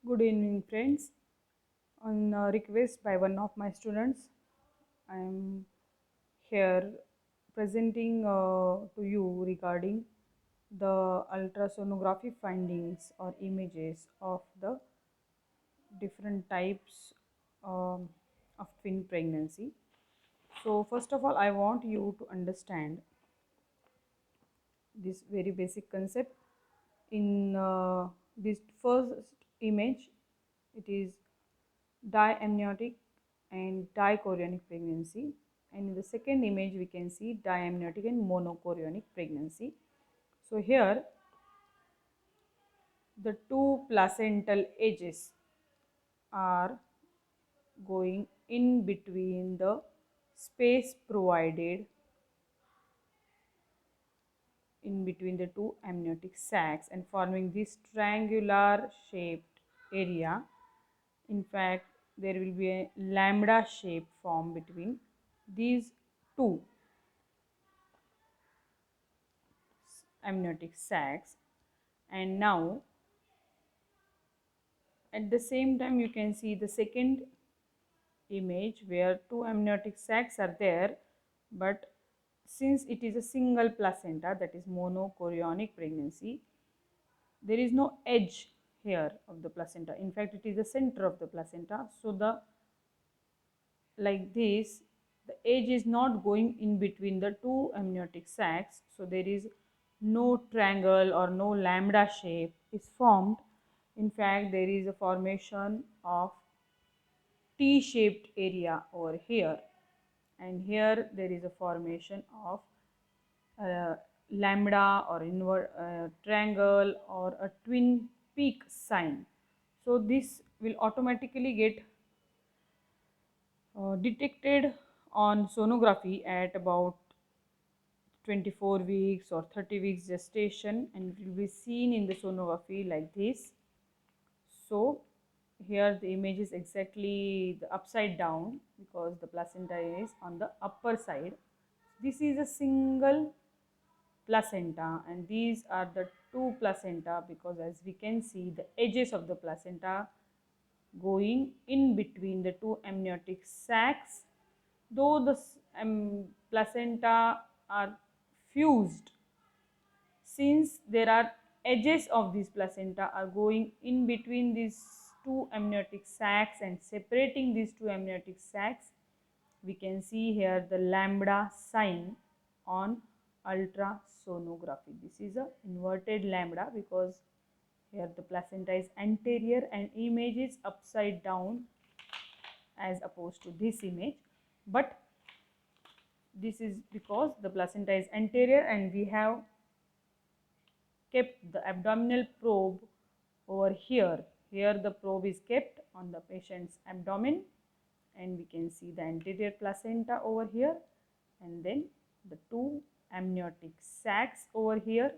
Good evening, friends. On request by one of my students, I am here presenting to you regarding the ultrasonography findings or images of the different types of twin pregnancy. So, first of all, I want you to understand this very basic concept. In this first image, it is diamniotic and dichorionic pregnancy, and in the second image we can see diamniotic and monochorionic pregnancy. So here the two placental edges are going in between the space provided in between the two amniotic sacs and forming this triangular shaped area. In fact, there will be a lambda shape formed between these two amniotic sacs. And now at the same time you can see the second image where two amniotic sacs are there, but since it is a single placenta, that is monochorionic pregnancy, there is no edge here of the placenta. In fact, it is the center of the placenta. So the like this, the edge is not going in between the two amniotic sacs. So there is no triangle or no lambda shape is formed. In fact, there is a formation of T-shaped area over here, and here there is a formation of uh, lambda or invert triangle or a twin peak sign. So this will automatically get detected on sonography at about 24 weeks or 30 weeks gestation, and it will be seen in the sonography like this. So here the image is exactly the upside down because the placenta is on the upper side. This is a single placenta and these are the two placenta, because as we can see the edges of the placenta going in between the two amniotic sacs. Though the placenta are fused, since there are edges of this placenta are going in between these two amniotic sacs and separating these two amniotic sacs, we can see here the lambda sign on ultrasonography. This is a inverted lambda because here the placenta is anterior and image is upside down as opposed to this image, but this is because the placenta is anterior and we have kept the abdominal probe over here. Here the probe is kept on the patient's abdomen and we can see the anterior placenta over here, and then the two amniotic sacs over here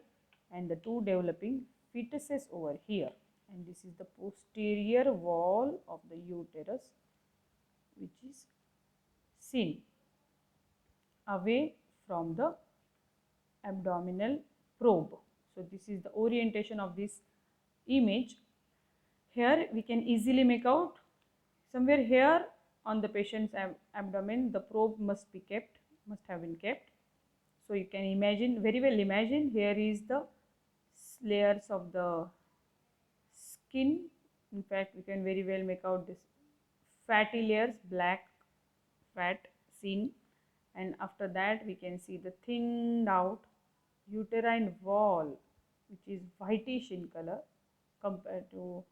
and the two developing fetuses over here, and this is the posterior wall of the uterus which is seen away from the abdominal probe. So this is the orientation of this image. Here we can easily make out somewhere here on the patient's abdomen the probe must have been kept. So you can imagine, very well imagine, here is the layers of the skin. In fact, we can very well make out this fatty layers, black fat seen, and after that we can see the thinned out uterine wall which is whitish in color compared to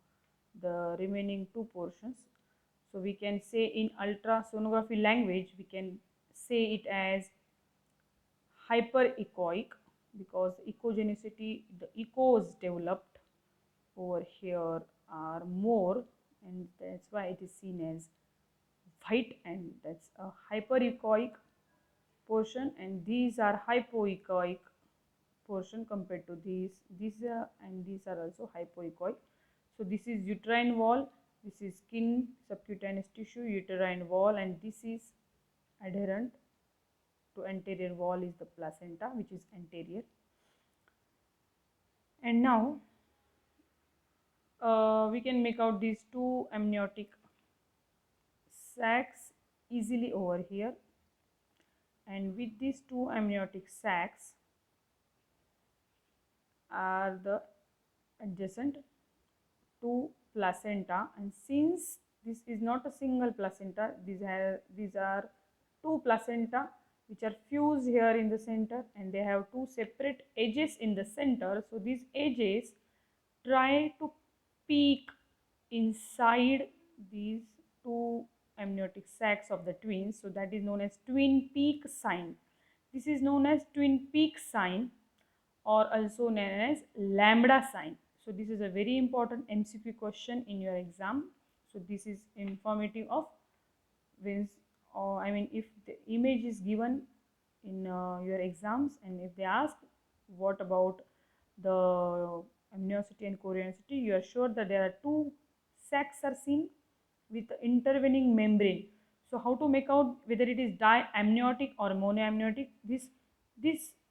the remaining two portions. So we can say in ultrasonography language we can say it as hyperechoic, because echogenicity, the echoes developed over here are more, and that's why it is seen as white, and that's a hyperechoic portion, and these are hypoechoic portion compared to these and these are also hypoechoic. So this is uterine wall, this is skin, subcutaneous tissue, uterine wall, and this is adherent to anterior wall is the placenta which is anterior. And now we can make out these two amniotic sacs easily over here, and with these two amniotic sacs are the adjacent to placenta, and since this is not a single placenta, these are two placenta which are fused here in the center, and they have two separate edges in the center. So these edges try to peek inside these two amniotic sacs of the twins, so that is known as twin peak sign. This is known as twin peak sign, or also known as lambda sign. So this is a very important MCQ question in your exam. So this is informative of when, I mean, if the image is given in your exams, and if they ask what about the amniosity and chorionicity, you are sure that there are two sacs are seen with intervening membrane. So how to make out whether it is diamniotic or monoamniotic? This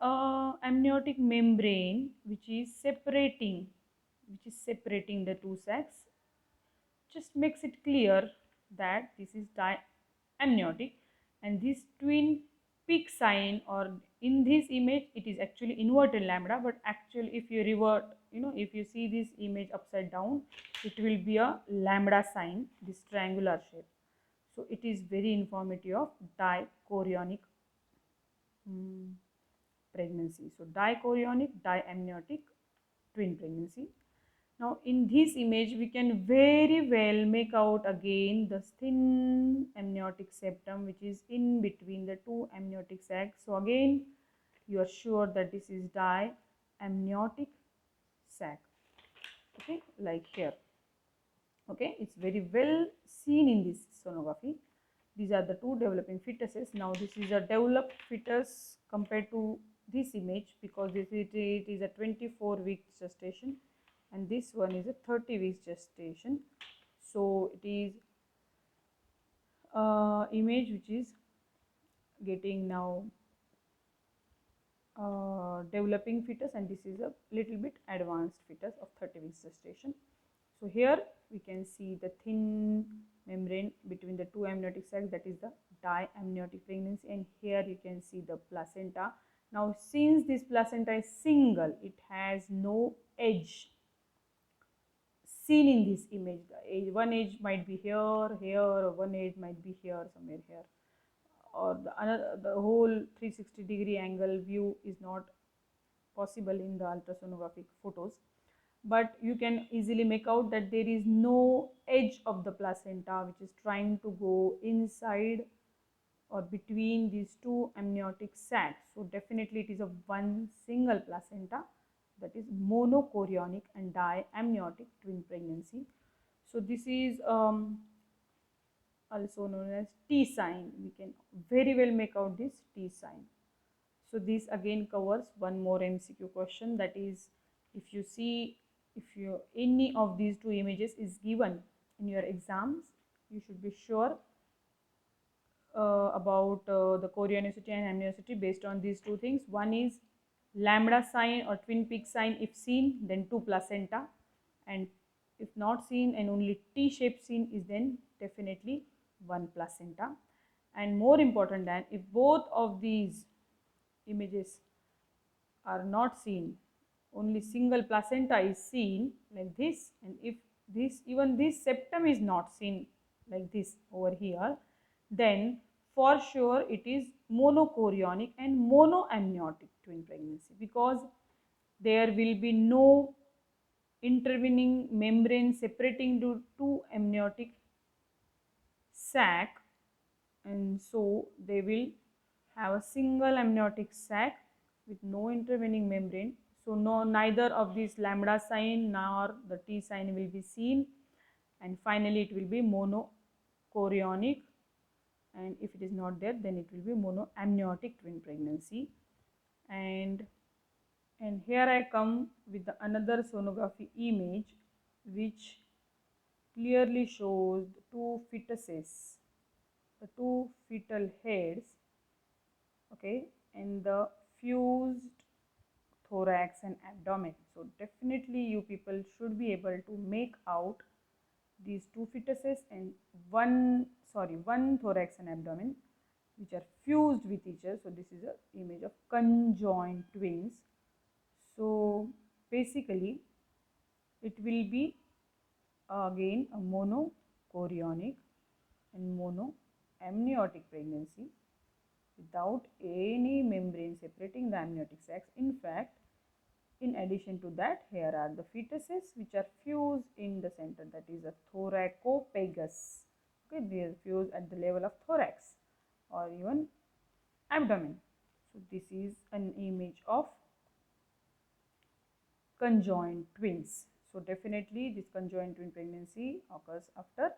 amniotic membrane which is separating the two sacs just makes it clear that this is diamniotic, and this twin peak sign, or in this image it is actually inverted lambda, but actually if you revert, if you see this image upside down, it will be a lambda sign, this triangular shape. So it is very informative of dichorionic pregnancy. So dichorionic, diamniotic twin pregnancy. Now in this image we can very well make out again the thin amniotic septum which is in between the two amniotic sacs. So again you are sure that this is diamniotic sac. Okay, like here. Okay, it's very well seen in this sonography. These are the two developing fetuses. Now this is a developed fetus compared to this image, because it is a 24 week gestation, and this one is a 30 weeks gestation. So it is image which is getting now developing fetus, and this is a little bit advanced fetus of 30 weeks gestation. So here we can see the thin membrane between the two amniotic sacs, that is the diamniotic pregnancy, and here you can see the placenta. Now since this placenta is single, it has no edge seen in this image. One edge might be here, or one edge might be here, somewhere here, or the whole 360-degree angle view is not possible in the ultrasonographic photos, but you can easily make out that there is no edge of the placenta which is trying to go inside or between these two amniotic sacs. So definitely it is a one single placenta, that is monochorionic and diamniotic twin pregnancy. So this is also known as T sign. We can very well make out this T sign. So this again covers one more MCQ question, that is, if you any of these two images is given in your exams, you should be sure about the chorionicity and amnionicity based on these two things. One is lambda sign or twin peak sign if seen, then two placenta, and if not seen and only T shape seen is then definitely one placenta. And more important than, if both of these images are not seen, only single placenta is seen like this, and if even this septum is not seen like this over here, then for sure it is monochorionic and monoamniotic twin pregnancy, because there will be no intervening membrane separating the two amniotic sac, and so they will have a single amniotic sac with no intervening membrane. So neither of these lambda sign nor the T sign will be seen, and finally it will be monochorionic, and if it is not there, then it will be monoamniotic twin pregnancy. And here I come with another sonography image which clearly shows the two fetuses, the two fetal heads, okay, and the fused thorax and abdomen. So definitely you people should be able to make these two fetuses and one thorax and abdomen which are fused with each other. So this is an image of conjoined twins. So basically it will be again a monochorionic and monoamniotic pregnancy without any membrane separating the amniotic sacs. In fact, in addition to that, here are the fetuses which are fused in the center, that is a thoracopagus. Okay, they are fused at the level of thorax or even abdomen. So this is an image of conjoined twins. So definitely this conjoined twin pregnancy occurs after